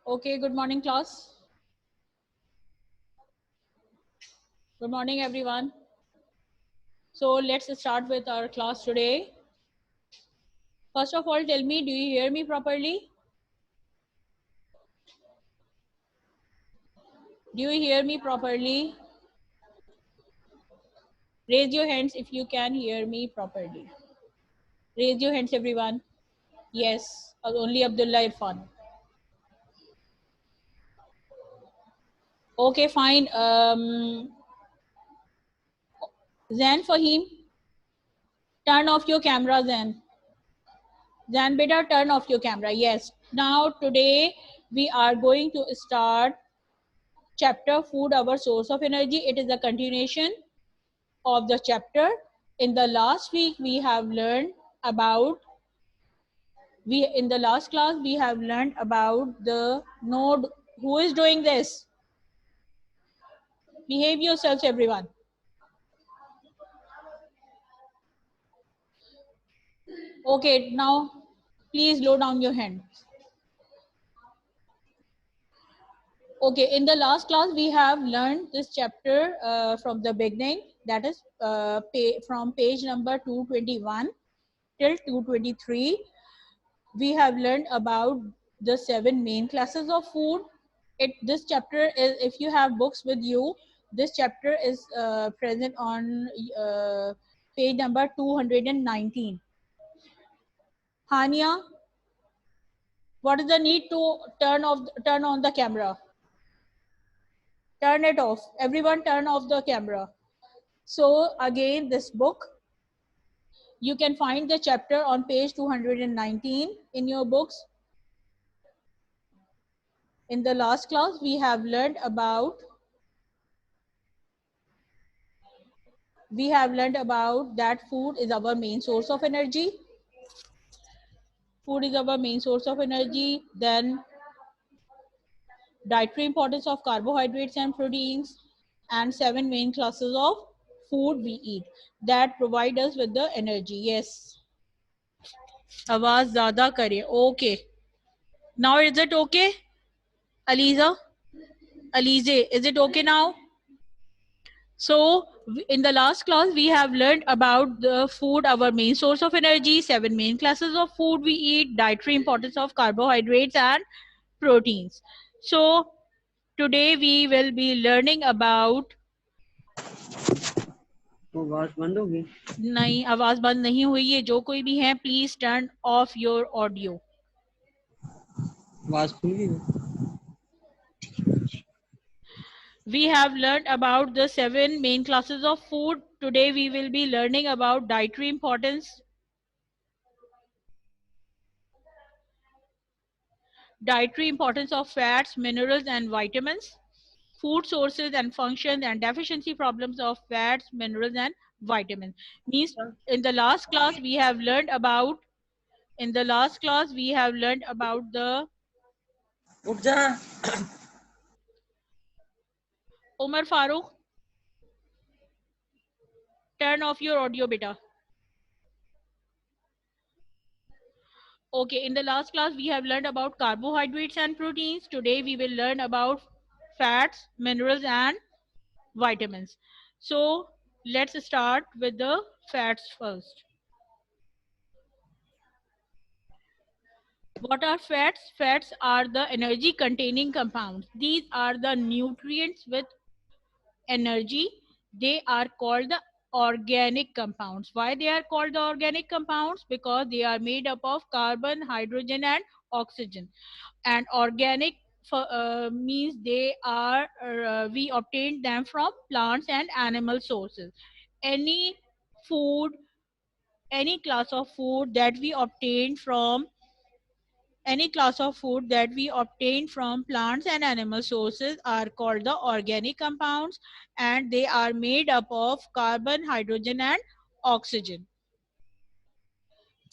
Okay, good morning, class. Good morning, everyone. So let's start with our class today. First of all, tell me, do you hear me properly? Do you hear me properly? Raise your hands if you can hear me properly. Raise your hands, everyone. Yes, only Abdullah Irfan. Okay, fine. Zan Fahim, turn off your camera, Zan. Zan, beta, turn off your camera. Yes. Now, today we are going to start chapter Food, Our Source of Energy. It is a continuation of the chapter. In the last week we have learned about we in the last class we have learned about the node. Who is doing this? Behave yourselves, everyone. Okay, now please lower down your hand. Okay, in the last class we have learned this chapter from the beginning, that is from page number 221 till 223. We have learned about the 7 main classes of food. This chapter is, if you have books with you, this chapter is present on page number 219. Hania, what is the need to turn on the camera? Turn it off. Everyone turn off the camera. So again, this book, you can find the chapter on page 219 in your books. In the last class we have learned about that food is our main source of energy. Food is our main source of energy. Then dietary importance of carbohydrates and proteins, and 7 main classes of food we eat that provide us with the energy. Yes. आवाज ज़्यादा करे. Okay. Now is it okay? Aliza? Alize, is it okay now? So, in the last class, we have learned about the food, our main source of energy, 7 main classes of food we eat, dietary importance of carbohydrates and proteins. So, today we will be learning about. आवाज बंद हो गई? नहीं, आवाज बंद नहीं हुई है. जो कोई भी है, please turn off your audio. आवाज खुल गई? We have learned about the 7 main classes of food. Today we will be learning about dietary importance of fats, minerals, and vitamins, food sources and functions, and deficiency problems of fats, minerals, and vitamins. Means in the last class we have learned about the उठ जा. Umar Farooq, turn off your audio, beta. Okay, in the last class we have learned about carbohydrates and proteins. Today we will learn about fats, minerals, and vitamins. So let's start with the fats first. What are fats? Fats are the energy containing compounds. These are the nutrients with energy. They are called the organic compounds. Why they are called the organic compounds? Because they are made up of carbon, hydrogen, and oxygen. And organic means they are we obtain them from plants and animal sources. Any food, any class of food that we obtain from plants and animal sources are called the organic compounds, and they are made up of carbon, hydrogen, and oxygen.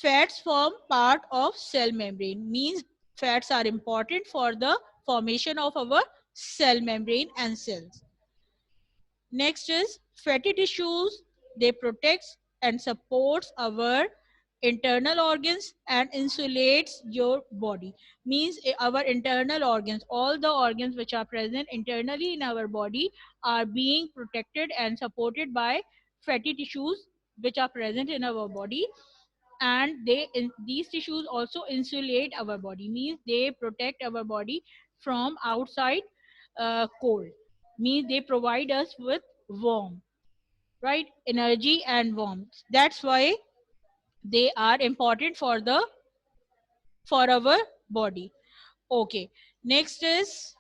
Fats form part of cell membrane, means fats are important for the formation of our cell membrane and cells. Next is fatty tissues. They protect and supports our internal organs and insulates your body. Means our internal organs, all the organs which are present internally in our body, are being protected and supported by fatty tissues which are present in our body. And these tissues also insulate our body, means they protect our body from outside cold, means they provide us with warmth, right, energy and warmth. That's why they are important for our body. Okay, next is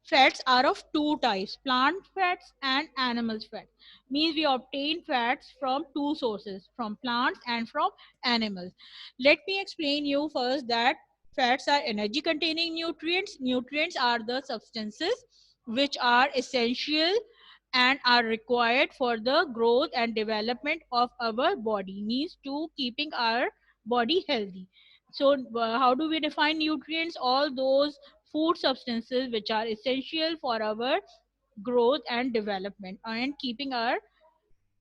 fats are of two types, plant fats and animal fats. Means we obtain fats from two sources, from plants and from animals. Let me explain you first that fats are energy containing nutrients. Nutrients are the substances which are essential and are required for the growth and development of our body, means to keeping our body healthy. So how do we define nutrients? All those food substances which are essential for our growth and development and keeping our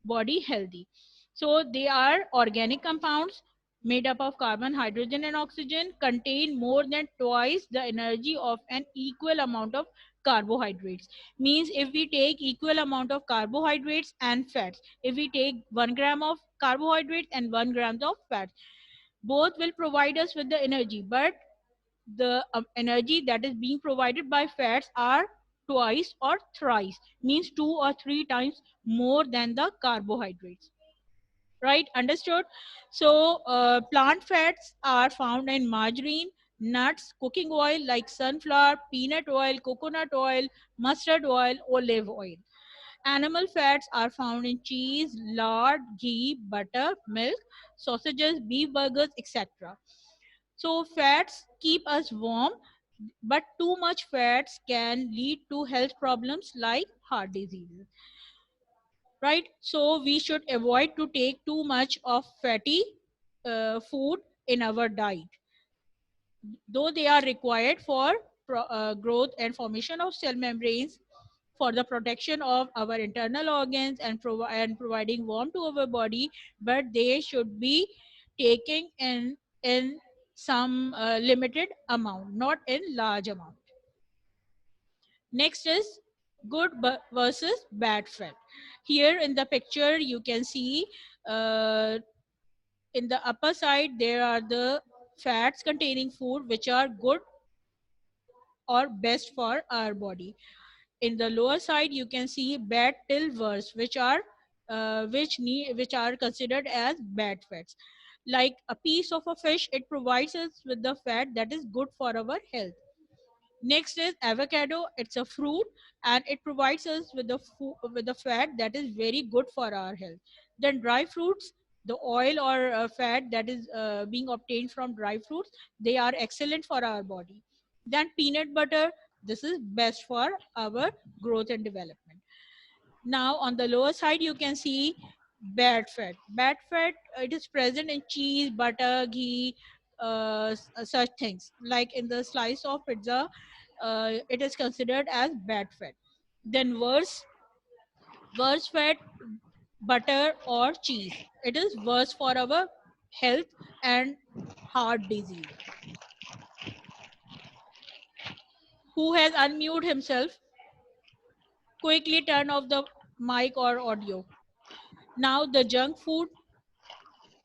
body healthy. So they are organic compounds made up of carbon, hydrogen, and oxygen, contain more than twice the energy of an equal amount of carbohydrates. Means if we take equal amount of carbohydrates and fats, if we take 1 gram of carbohydrates and 1 grams of fats, both will provide us with the energy, but the energy that is being provided by fats are twice or thrice, means 2 or 3 times more than the carbohydrates, right? Understood? So plant fats are found in margarine, nuts, cooking oil like sunflower, peanut oil, coconut oil, mustard oil, olive oil. Animal fats are found in cheese, lard, ghee, butter, milk, sausages, beef burgers, etc. So fats keep us warm, but too much fats can lead to health problems like heart disease, right? So we should avoid to take too much of fatty food in our diet, though they are required for growth and formation of cell membranes, for the protection of our internal organs and, and providing warmth to our body, but they should be taken in some limited amount, not in large amount. Next is good versus bad fat. Here in the picture you can see, uh, in the upper side there are the fats containing food which are good or best for our body. In the lower side you can see bad till worse, which are which are considered as bad fats. Like a piece of a fish, it provides us with the fat that is good for our health. Next is avocado. It's a fruit and it provides us with with the fat that is very good for our health. Then dry fruits, the oil or fat that is being obtained from dry fruits, they are excellent for our body. Then peanut butter, this is best for our growth and development. Now on the lower side you can see bad fat. Bad fat, it is present in cheese, butter, ghee, such things. Like in the slice of pizza, it is considered as bad fat. Then worse fat, butter or cheese. It is worse for our health and heart disease. Who has unmuted himself? Quickly turn off the mic or audio. Now the junk food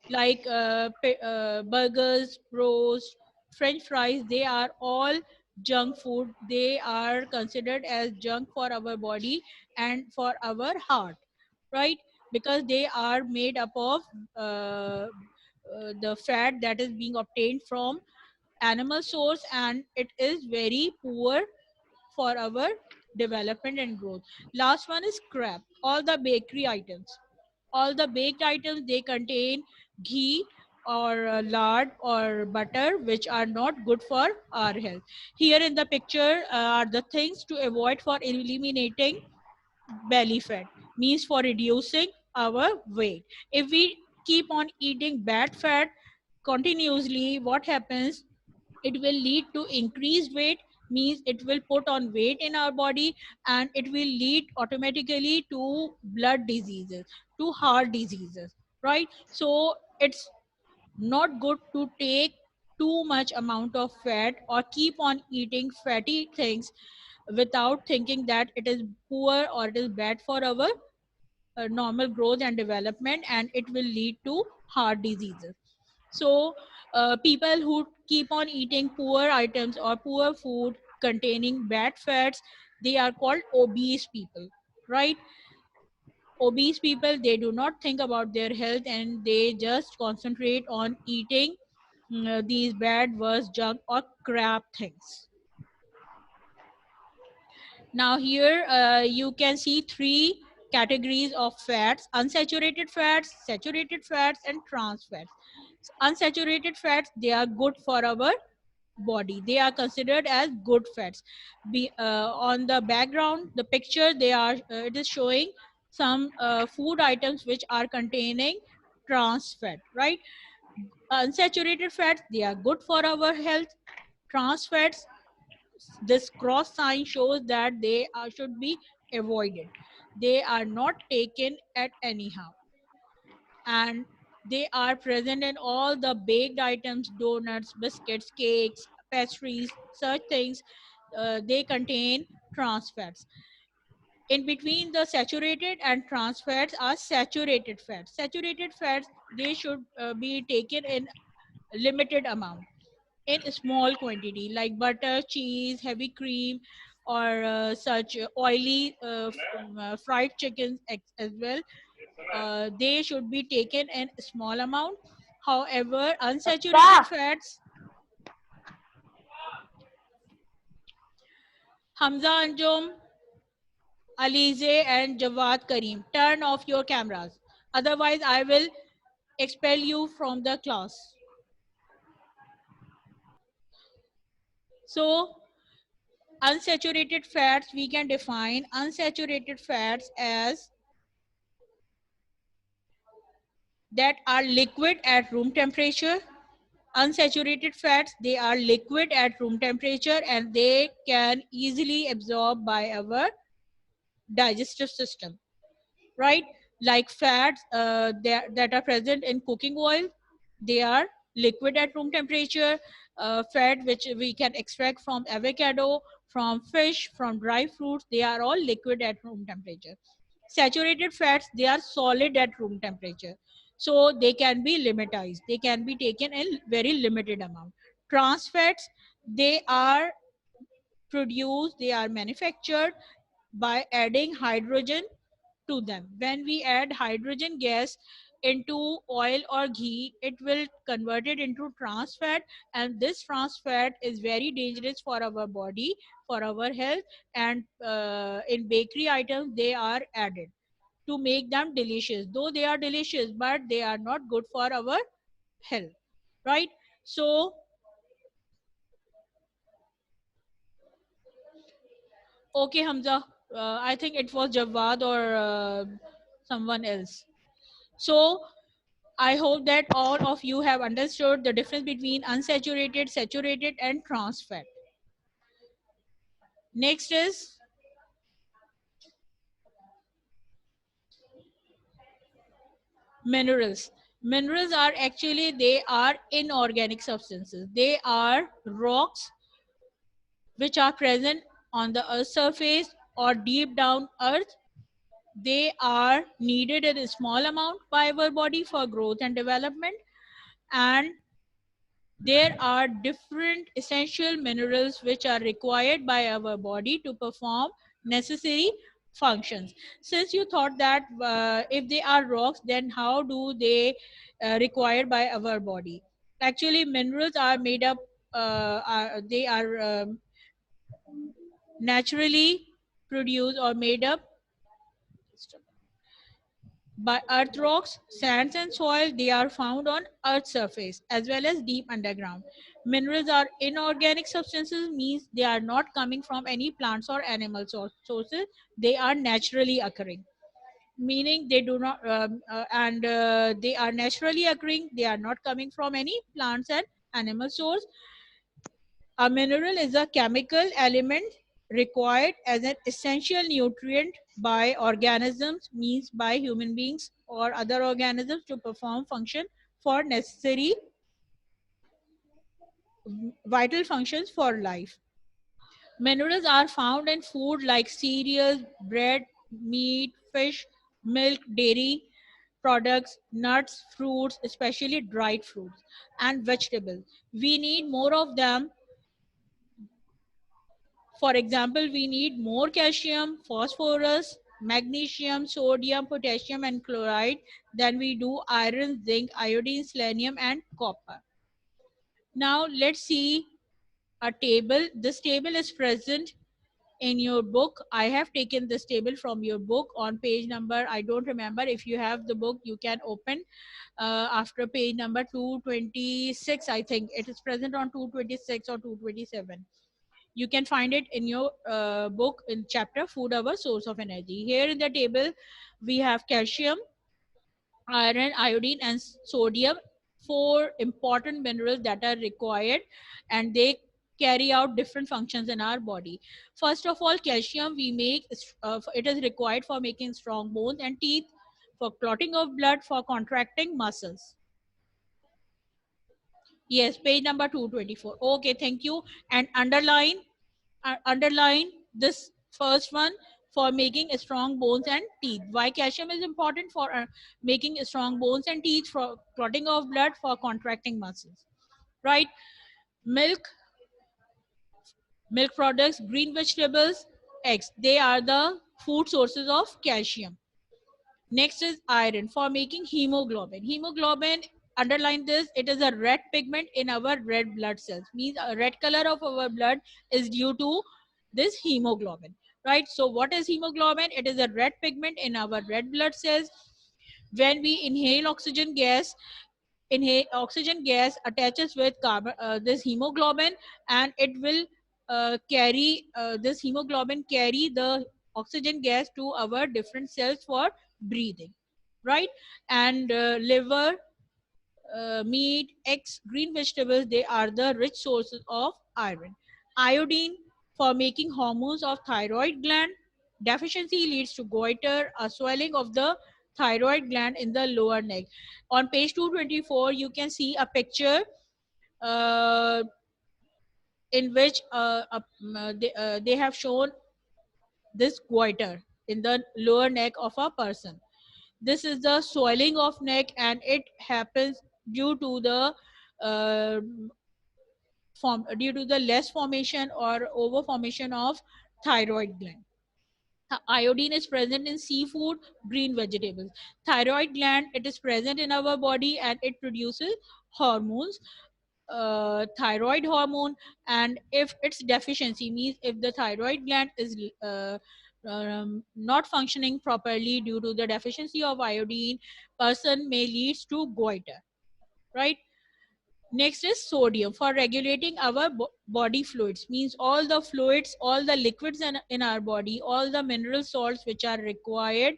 like burgers, roast, French fries, they are all junk food. They are considered as junk for our body and for our heart, right? Because they are made up of the fat that is being obtained from animal source, and it is very poor for our development and growth. Last one is crab, all the bakery items. All the baked items, they contain ghee or lard or butter, which are not good for our health. Here in the picture are the things to avoid for eliminating belly fat, means for reducing our weight. If we keep on eating bad fat continuously, what happens? It will lead to increased weight, means it will put on weight in our body, and it will lead automatically to blood diseases, to heart diseases, right? So it's Not good to take too much amount of fat or keep on eating fatty things without thinking that it is poor or it is bad for our normal growth and development, and it will lead to heart diseases. So people who keep on eating poor items or poor food containing bad fats, they are called obese people, right? Obese people, they do not think about their health and they just concentrate on eating these bad, worse junk or crap things. Now here you can see three categories of fats: unsaturated fats, saturated fats, and trans fats. Unsaturated fats, they are good for our body. They are considered as good fats. On the background, the picture, they are it is showing some food items which are containing trans fat, right? Unsaturated fats, they are good for our health. Trans fats, this cross sign shows that they should be avoided. They are not taken at anyhow, and they are present in all the baked items: donuts, biscuits, cakes, pastries, such things. They contain trans fats. In between the saturated and trans fats are saturated fats. Saturated fats, they should be taken in limited amount, in small quantity, like butter, cheese, heavy cream, or such oily fried chickens as well. They should be taken in small amount. However, unsaturated fats, Hamza Anjum, Alize, and Jawad Karim, turn off your cameras. Otherwise, I will expel you from the class. So, unsaturated fats, we can define unsaturated fats as that are liquid at room temperature. Unsaturated fats, they are liquid at room temperature and they can easily absorb by our digestive system, right? Like fats that are present in cooking oil, they are liquid at room temperature. Fat which we can extract from avocado, from fish, from dry fruits, they are all liquid at room temperature. Saturated fats, they are solid at room temperature, so they can be limitized, they can be taken in very limited amount. Trans fats, they are produced, they are manufactured by adding hydrogen to them. When we add hydrogen gas into oil or ghee, it will convert it into trans fat, and this trans fat is very dangerous for our body, for our health. And in bakery items, they are added to make them delicious. Though they are delicious, but they are not good for our health, right? So, okay, Hamza, I think it was Jawad or someone else. So, I hope that all of you have understood the difference between unsaturated, saturated, and trans fat. Next is minerals. Minerals are actually, they are inorganic substances. They are rocks which are present on the earth's surface or deep down earth. They are needed in a small amount by our body for growth and development, and there are different essential minerals which are required by our body to perform necessary functions. Since you thought that if they are rocks, then how do they required by our body? Actually, minerals are made up. They are naturally produced or made up by earth rocks, sands, and soil. They are found on earth's surface as well as deep underground. Minerals are inorganic substances, means they are not coming from any plants or animal sources. They are naturally occurring, meaning they do not and they are naturally occurring. They are not coming from any plants and animal source. A mineral is a chemical element required as an essential nutrient by organisms, means by human beings or other organisms, to perform function for necessary vital functions for life. Minerals are found in food like cereals, bread, meat, fish, milk, dairy products, nuts, fruits, especially dried fruits, and vegetables. We need more of them. For example, we need more calcium, phosphorus, magnesium, sodium, potassium, and chloride than we do iron, zinc, iodine, selenium, and copper. Now, let's see a table. This table is present in your book. I have taken this table from your book on page number, I don't remember. If you have the book, you can open after page number 226. I think it is present on 226 or 227. You can find it in your book in chapter food, our source of energy. Here in the table, we have calcium, iron, iodine, and sodium, four important minerals that are required, and they carry out different functions in our body. First of all, calcium we make it is required for making strong bones and teeth, for clotting of blood, for contracting muscles. Yes, page number 224. Okay, thank you. And underline this first one, for making strong bones and teeth. Why calcium is important? For making strong bones and teeth, for clotting of blood, for contracting muscles. Right? Milk, milk products, green vegetables, eggs. They are the food sources of calcium. Next is iron, for making hemoglobin. Hemoglobin, underline this, it is a red pigment in our red blood cells. Means a red color of our blood is due to this hemoglobin. Right? So what is hemoglobin? It is a red pigment in our red blood cells. When we inhale oxygen gas attaches with carbon, this hemoglobin, and it will carry this hemoglobin carry the oxygen gas to our different cells for breathing. Right? And liver, meat, eggs, green vegetables, they are the rich sources of iron. Iodine, for making hormones of thyroid gland. Deficiency leads to goiter, a swelling of the thyroid gland in the lower neck. On page 224, you can see a picture uh, in which they have shown this goiter in the lower neck of a person. This is the swelling of neck, and it happens due to the uh, due to the less formation or over formation of thyroid gland. Iodine is present in seafood, green vegetables. Thyroid gland, it is present in our body, and it produces hormones, thyroid hormone. And if its deficiency, means if the thyroid gland is not functioning properly due to the deficiency of iodine, person may leads to goiter. Right? Next is sodium, for regulating our body fluids. Means all the fluids, all the liquids in our body, all the mineral salts which are required,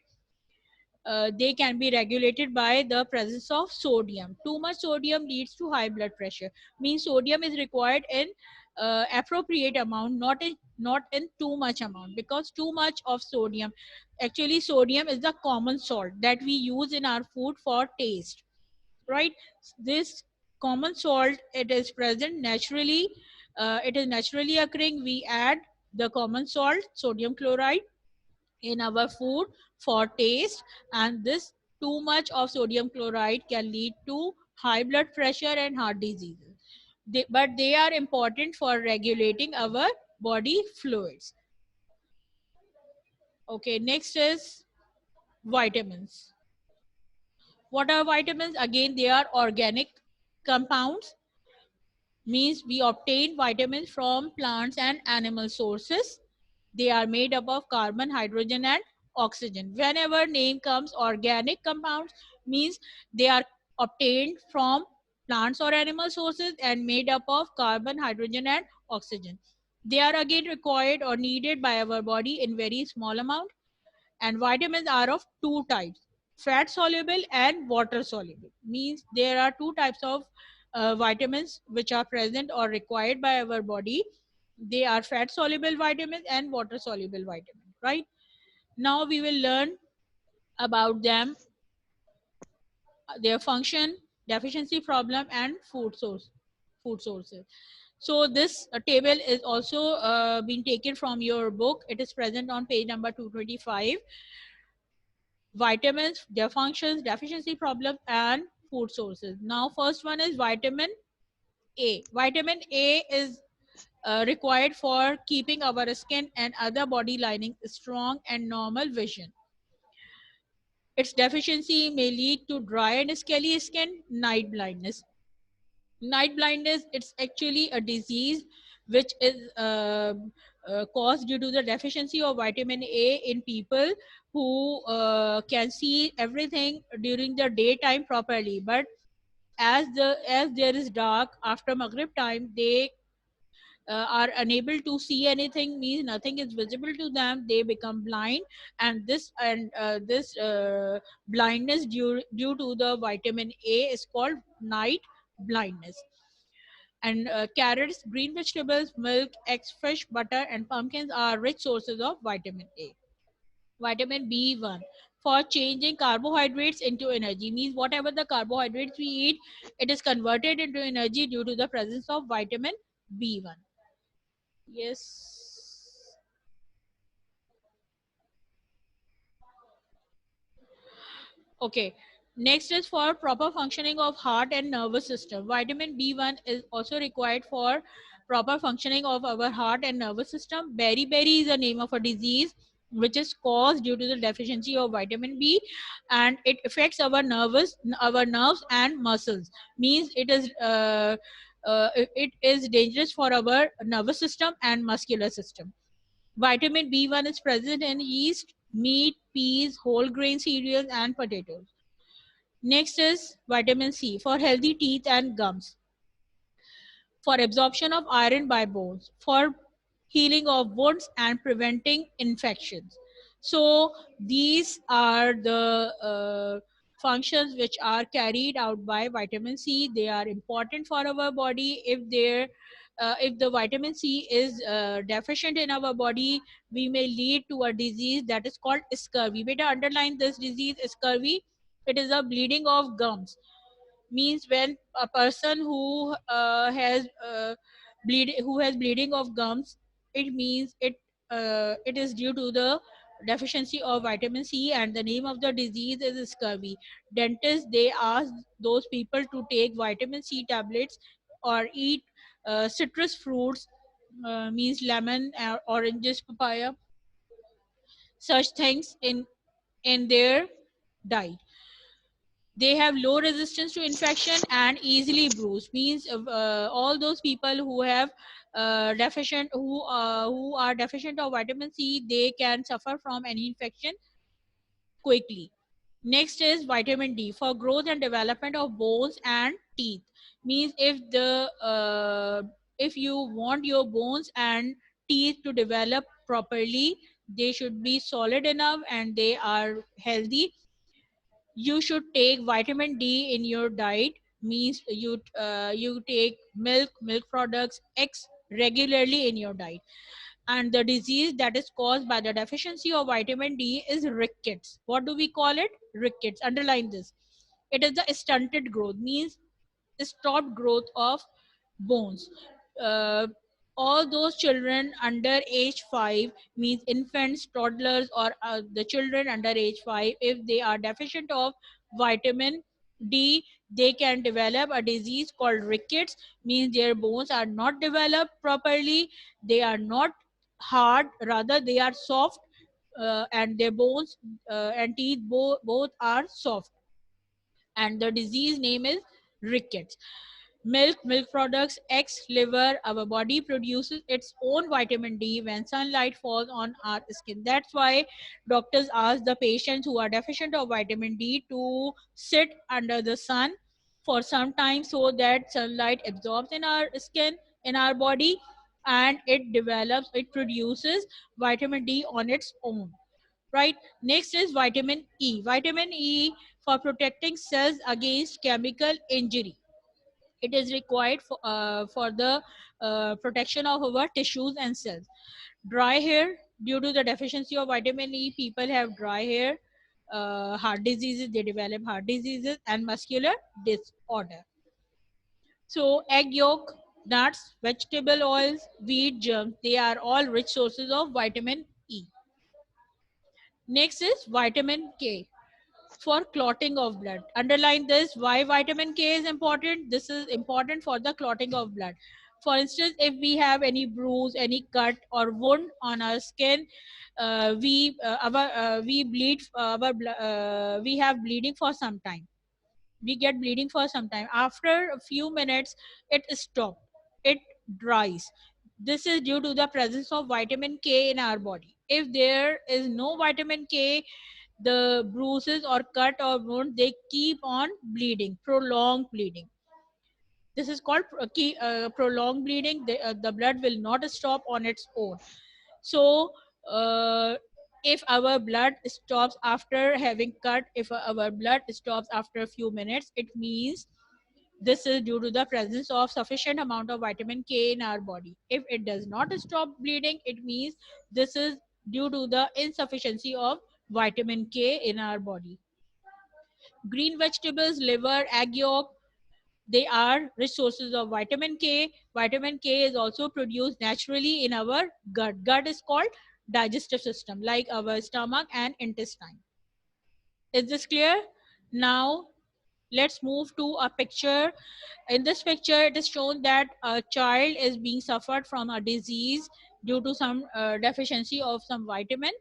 they can be regulated by the presence of sodium. Too much sodium leads to high blood pressure. Means sodium is required in appropriate amount, not in too much amount, because too much of sodium, actually sodium is the common salt that we use in our food for taste. Right? This common salt, it is present naturally, it is naturally occurring. We add the common salt, sodium chloride, in our food for taste, and this too much of sodium chloride can lead to high blood pressure and heart diseases. But they are important for regulating our body fluids. Okay, next is vitamins. What are vitamins? Again, they are organic compounds. Means we obtain vitamins from plants and animal sources. They are made up of carbon, hydrogen, and oxygen. Whenever name comes organic compounds, means they are obtained from plants or animal sources and made up of carbon, hydrogen, and oxygen. They are again required or needed by our body in very small amount. And vitamins are of two types: fat soluble and water soluble. Means there are two types of vitamins which are present or required by our body. They are fat soluble vitamins and water soluble vitamins. Right? Now we will learn about them, their function. deficiency problem, and food sources. So this table is also been taken from your book. It is present on page number 225. Vitamins, their functions, deficiency problems, and food sources. Now, first one is vitamin A. Vitamin A is required for keeping our skin and other body lining strong and normal vision. Its deficiency may lead to dry and scaly skin, night blindness. Night blindness, it's actually a disease which is caused due to the deficiency of vitamin A in people who can see everything during the daytime properly, but as there is dark after maghrib time, they are unable to see anything, means nothing is visible to them, they become blind. And this blindness due to the vitamin A is called night blindness. And carrots, green vegetables, milk, eggs, fish, butter, and pumpkins are rich sources of vitamin A. Vitamin B1 for changing carbohydrates into energy, means whatever the carbohydrates we eat, it is converted into energy due to the presence of vitamin B1. Yes. Okay. Next is for proper functioning of heart and nervous system. Vitamin B1 is also required for proper functioning of our heart and nervous system. Beriberi is the name of a disease which is caused due to the deficiency of vitamin B, and it affects our nerves and muscles. Means it is dangerous for our nervous system and muscular system. Vitamin B1 is present in yeast, meat, peas, whole grain cereals, and potatoes. Next is vitamin C for healthy teeth and gums, for absorption of iron by bones, for healing of wounds and preventing infections. So these are the functions which are carried out by vitamin C. They are important for our body. If the vitamin C is deficient in our body, we may lead to a disease that is called scurvy. Better underline this disease, scurvy. It is a bleeding of gums, means when a person who has bleeding of gums, it means it is due to the deficiency of vitamin C, and the name of the disease is scurvy. Dentists, they ask those people to take vitamin C tablets or eat citrus fruits, means lemon, oranges, papaya, such things in their diet. They have low resistance to infection and easily bruised, means all those people who have who are deficient of vitamin C, they can suffer from any infection quickly. Next is vitamin D for growth and development of bones and teeth, means if you want your bones and teeth to develop properly, they should be solid enough and they are healthy. You should take vitamin D in your diet, means you take milk products, eggs regularly in your diet. And the disease that is caused by the deficiency of vitamin D is rickets. What do we call it? Rickets. Underline this. It is the stunted growth, means stopped growth of bones. Uh, all those children under age 5, means infants, toddlers, or the children under age 5, if they are deficient of vitamin D, they can develop a disease called rickets, means their bones are not developed properly, they are not hard, rather they are soft, and their bones and teeth both are soft, and the disease name is rickets. Milk products, eggs, liver, our body produces its own vitamin D when sunlight falls on our skin. That's why doctors ask the patients who are deficient of vitamin D to sit under the sun for some time so that sunlight absorbs in our skin, in our body, and it produces vitamin D on its own. Right? Next is vitamin E. Vitamin E for protecting cells against chemical injury. It is required for the protection of our tissues and cells. Dry hair, due to the deficiency of vitamin E, people have dry hair. heart diseases, they develop heart diseases and muscular disorder. So egg yolk, nuts, vegetable oils, wheat germs, they are all rich sources of vitamin E. Next is vitamin K for clotting of blood. Underline this, why vitamin K is important. This is important for the clotting of blood. For instance, if we have any bruise, any cut or wound on our skin, we bleed we have bleeding for some time. We get bleeding for some time. After a few minutes, it stops. It dries. This is due to the presence of vitamin K in our body. If there is no vitamin K, the bruises or cut or wound, they keep on bleeding, prolonged bleeding. This is called prolonged bleeding. The blood will not stop on its own. So uh, if our blood stops after having cut, if our blood stops after a few minutes, it means this is due to the presence of sufficient amount of vitamin K in our body. If it does not stop bleeding, it means this is due to the insufficiency of vitamin K in our body. Green vegetables, liver, egg yolk, they are rich sources of vitamin K. Vitamin K is also produced naturally in our gut. Gut is called digestive system, like our stomach and intestine. Is this clear? Now let's move to a picture. In this picture, it is shown that a child is being suffered from a disease due to some deficiency of some vitamin.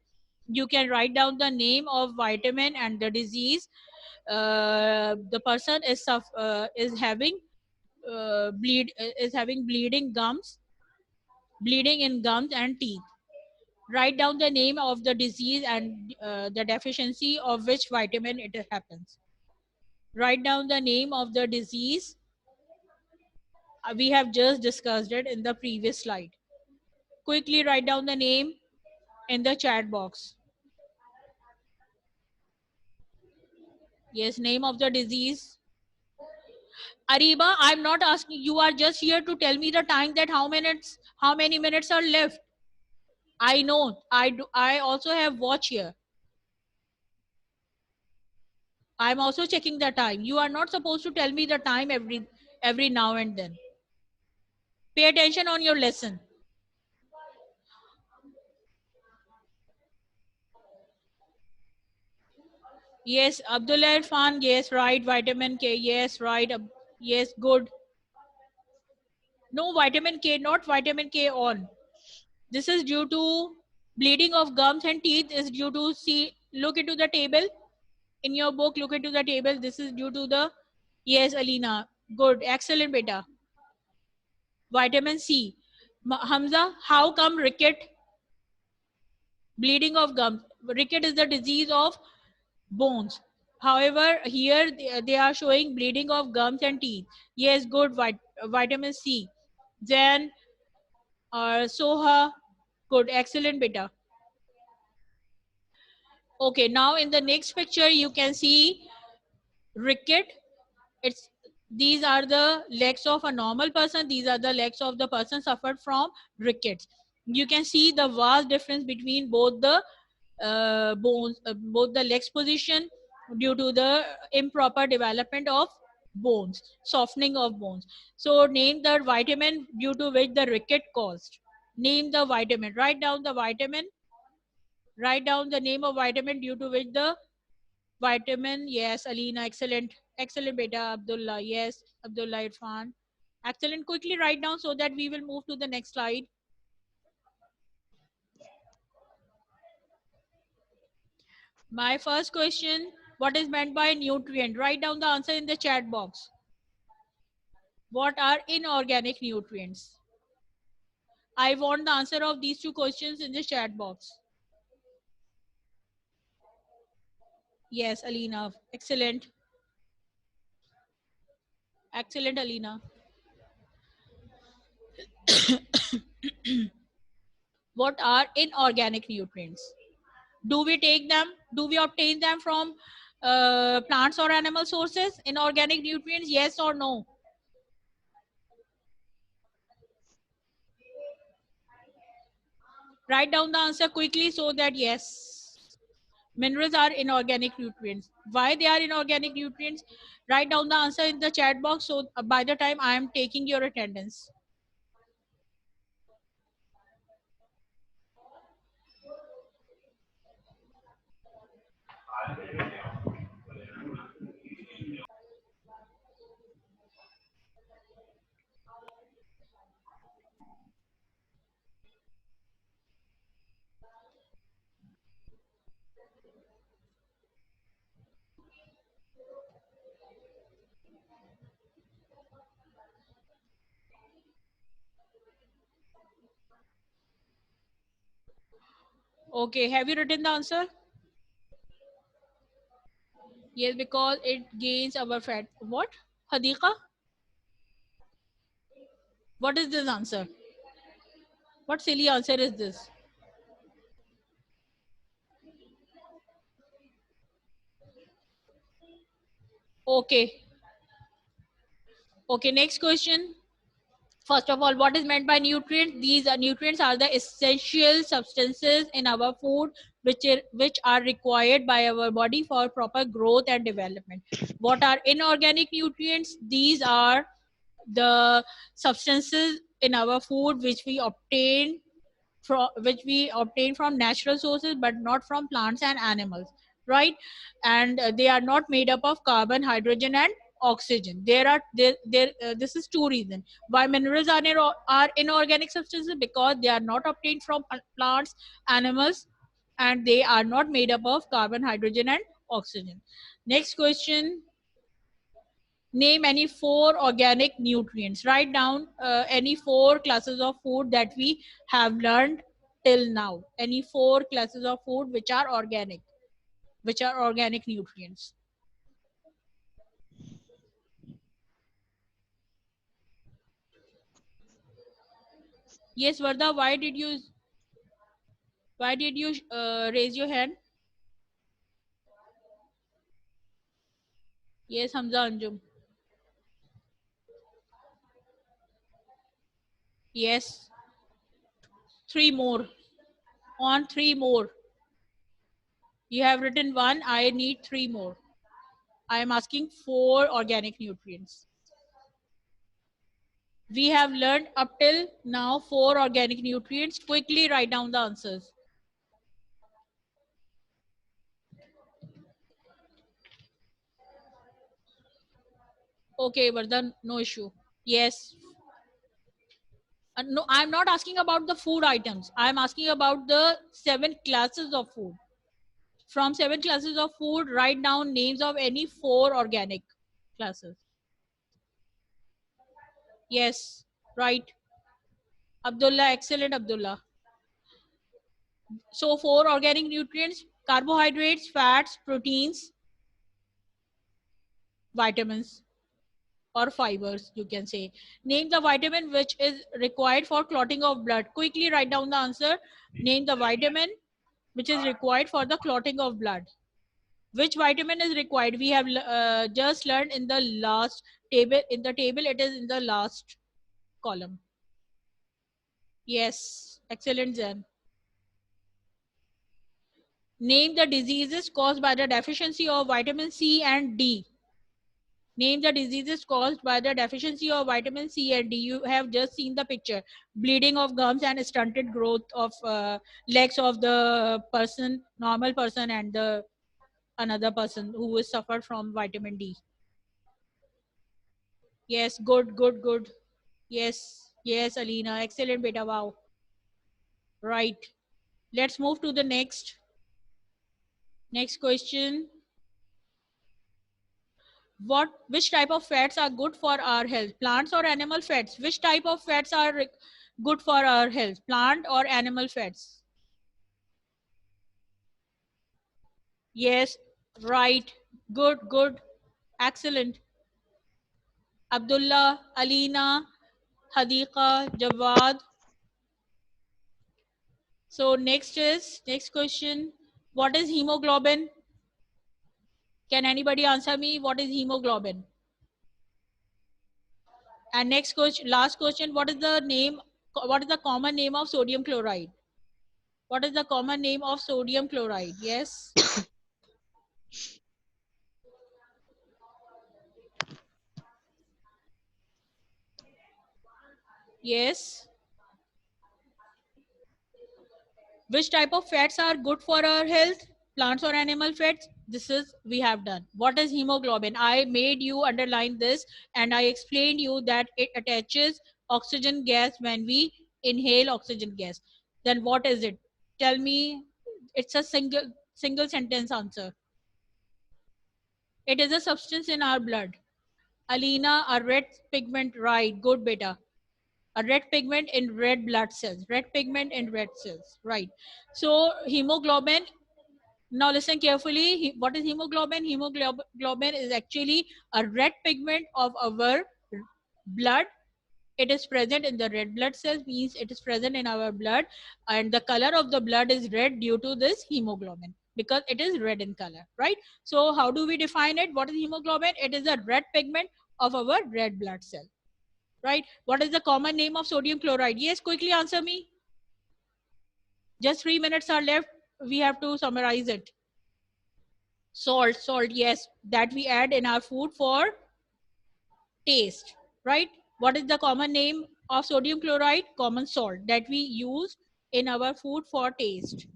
You can write down the name of vitamin and the disease. The person is having is having bleeding gums, bleeding in gums and teeth. Write down the name of the disease and the deficiency of which vitamin it happens. Write down the name of the disease. We have just discussed it in the previous slide. Quickly write down the name in the chat box. Yes, name of the disease. Ariba, I'm not asking, you are just here to tell me the time, that how many minutes are left. I know. I also have watch here. I'm also checking the time. You are not supposed to tell me the time every now and then. Pay attention on your lesson. Yes, Abdullah Irfan. Yes, right. Vitamin K. Yes, right. Yes, good. No, vitamin K, not vitamin K on. This is due to bleeding of gums and teeth is due to, see, look into the table in your book, look into the table. This is due to the, yes, Alina. Good. Excellent, beta. Vitamin C. Hamza, how come ricket? Bleeding of gums. Ricket is the disease of bones. However, here they are showing bleeding of gums and teeth. Yes, good. Vitamin C. Then Soha. Good. Excellent, beta. Okay, now in the next picture, you can see ricket. It's, these are the legs of a normal person. These are the legs of the person suffered from rickets. You can see the vast difference between both the bones, both the legs position, due to the improper development of bones, softening of bones. So name the vitamin due to which the ricket caused. Name the vitamin. Write down the vitamin. Write down the name of vitamin due to which the vitamin. Yes, Alina. Excellent. Excellent, beta. Abdullah. Yes, Abdullah Irfan. Excellent. Quickly write down so that we will move to the next slide. My first question, what is meant by nutrient? Write down the answer in the chat box. What are inorganic nutrients? I want the answer of these two questions in the chat box. Yes, Alina. Excellent. Excellent, Alina. What are inorganic nutrients? Do we take them? Do we obtain them from plants or animal sources? Inorganic nutrients, yes or no? Write down the answer quickly so that yes. Minerals are inorganic nutrients. Why they are inorganic nutrients? Write down the answer in the chat box, so by the time I am taking your attendance. Okay, have you written the answer? Yes, because it gains our fat. What? Hadika? What is this answer? What silly answer is this? Okay. Okay, next question. First of all, what is meant by nutrients? These are nutrients are the essential substances in our food which are required by our body for proper growth and development. What are inorganic nutrients? These are the substances in our food which we obtain from natural sources, but not from plants and animals, right? And they are not made up of carbon, hydrogen and oxygen. This is two reasons why minerals are inorganic substances, because they are not obtained from plants, animals, and they are not made up of carbon, hydrogen and oxygen. Next question. Name any four organic nutrients. Write down any four classes of food that we have learned till now. Any four classes of food which are organic nutrients. Yes, Varda, why did you raise your hand? Yes, Hamza Anjum. Yes, three more. On three more. You have written one. I need three more. I am asking four organic nutrients. We have learned up till now four organic nutrients. Quickly write down the answers. Okay, Vardhan, no issue. Yes. No, I'm not asking about the food items. I'm asking about the seven classes of food. From seven classes of food, write down names of any four organic classes. Yes, right. Abdullah, excellent, Abdullah. So, four organic nutrients: carbohydrates, fats, proteins, vitamins, or fibers, you can say. Name the vitamin which is required for clotting of blood. Quickly write down the answer. Name the vitamin which is required for the clotting of blood. Which vitamin is required? We have just learned in the last table. In the table, it is in the last column. Yes, excellent, Zen. Name the diseases caused by the deficiency of vitamin C and D. Name the diseases caused by the deficiency of vitamin C and D. You have just seen the picture: bleeding of gums and stunted growth of legs of the person, normal person, and the another person who is suffered from vitamin D. Yes, good, good, good. Yes, yes, Alina, excellent, beta. Wow, right. Let's move to the next question. Which type of fats are good for our health? Plants or animal fats? Which type of fats are good for our health? Plant or animal fats? Yes, right. Good, good. Excellent. Abdullah, Alina, Hadika, Jawad. So next question. What is hemoglobin? Can anybody answer me? What is hemoglobin? And next question, last question. What is the common name of sodium chloride? What is the common name of sodium chloride? Yes. Yes. Which type of fats are good for our health? Plants or animal fats? This is we have done. What is hemoglobin? I made you underline this and I explained you that it attaches oxygen gas when we inhale oxygen gas. Then what is it? Tell me. It's a single sentence answer. It is a substance in our blood. Alina, a red pigment, right? Good beta. A red pigment in red blood cells. Red pigment in red cells, right? So hemoglobin. Now listen carefully. What is hemoglobin? Hemoglobin is actually a red pigment of our blood. It is present in the red blood cells, means it is present in our blood, and the color of the blood is red due to this hemoglobin because it is red in color, right? So how do we define it? What is hemoglobin? It is a red pigment of our red blood cell, right? What is the common name of sodium chloride? Yes, quickly answer me. Just 3 minutes are left. We have to summarize it. Salt, yes, that we add in our food for taste, right? What is the common name of sodium chloride? Common salt that we use in our food for taste.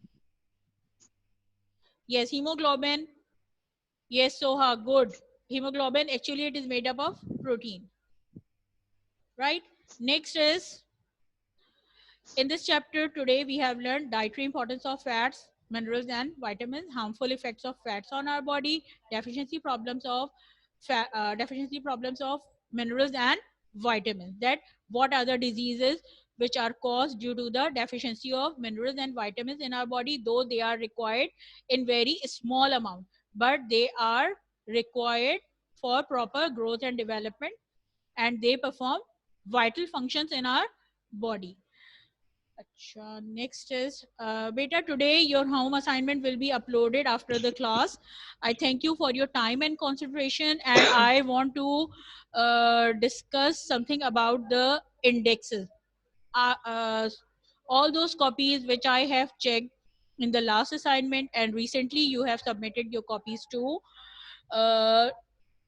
Yes, hemoglobin. Yes, Soha, good. Hemoglobin, actually, it is made up of protein, right? Next is, in this chapter today, we have learned dietary importance of fats, minerals, and vitamins, harmful effects of fats on our body, deficiency problems of minerals and vitamins. That what are the diseases which are caused due to the deficiency of minerals and vitamins in our body, though they are required in very small amount, but they are required for proper growth and development, and they perform vital functions in our body. Acha, next is beta, today your home assignment will be uploaded after the class. I thank you for your time and concentration, and I want to discuss something about the indexes. Uh, uh, all those copies which I have checked in the last assignment, and recently you have submitted your copies too. Uh,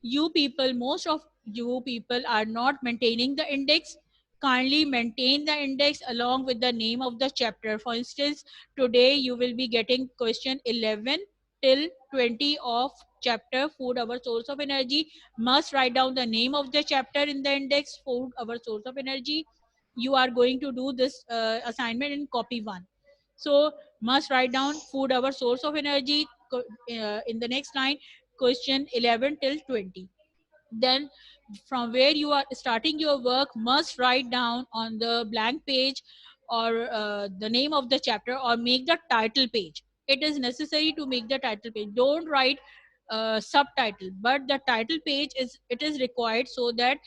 you people, most of you people are not maintaining the index. Kindly maintain the index along with the name of the chapter. For instance, today you will be getting question 11 till 20 of chapter food, our source of energy. Must write down the name of the chapter in the index, food, our source of energy. You are going to do this assignment in copy 1. So must write down food, our source of energy, in the next line, question 11 till 20. Then from where you are starting your work, must write down on the blank page or the name of the chapter, or make the title page. It is necessary to make the title page. Don't write subtitle, but the title page is, it is required, so that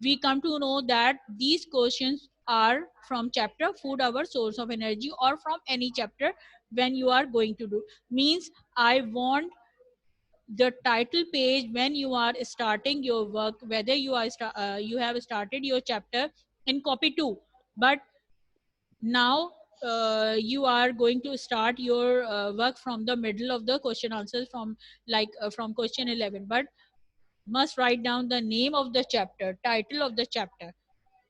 we come to know that these questions are from chapter food, our source of energy, or from any chapter. When you are going to do, means I want the title page when you are starting your work, whether you have started your chapter in copy 2, but now you are going to start your work from the middle of the question answers, from from question 11, but must write down the name of the chapter, title of the chapter,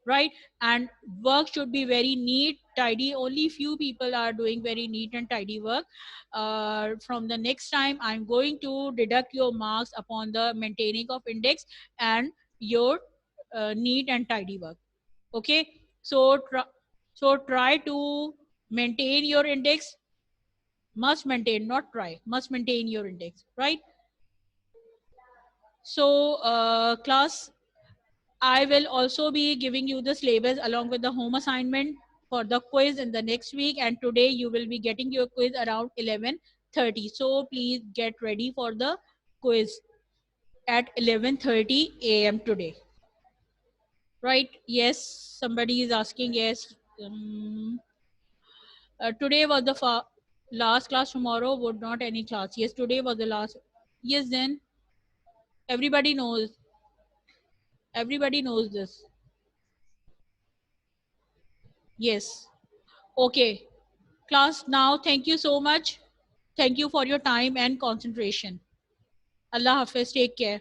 right? And work should be very neat, tidy. Only few people are doing very neat and tidy work. From the next time, I'm going to deduct your marks upon the maintaining of index and your neat and tidy work. Okay, so try to maintain your index. Must maintain, not try, must maintain your index, right? So class, I will also be giving you the syllabus along with the home assignment for the quiz in the next week. And today you will be getting your quiz around 11:30. So please get ready for the quiz at 11:30 a.m. today. Right? Yes. Somebody is asking. Yes. Today was the last class. Tomorrow would not any class. Yes. Today was the last. Yes. Then everybody knows. Everybody knows this. Yes. Okay. Class, now thank you so much. Thank you for your time and concentration. Allah Hafiz. Take care.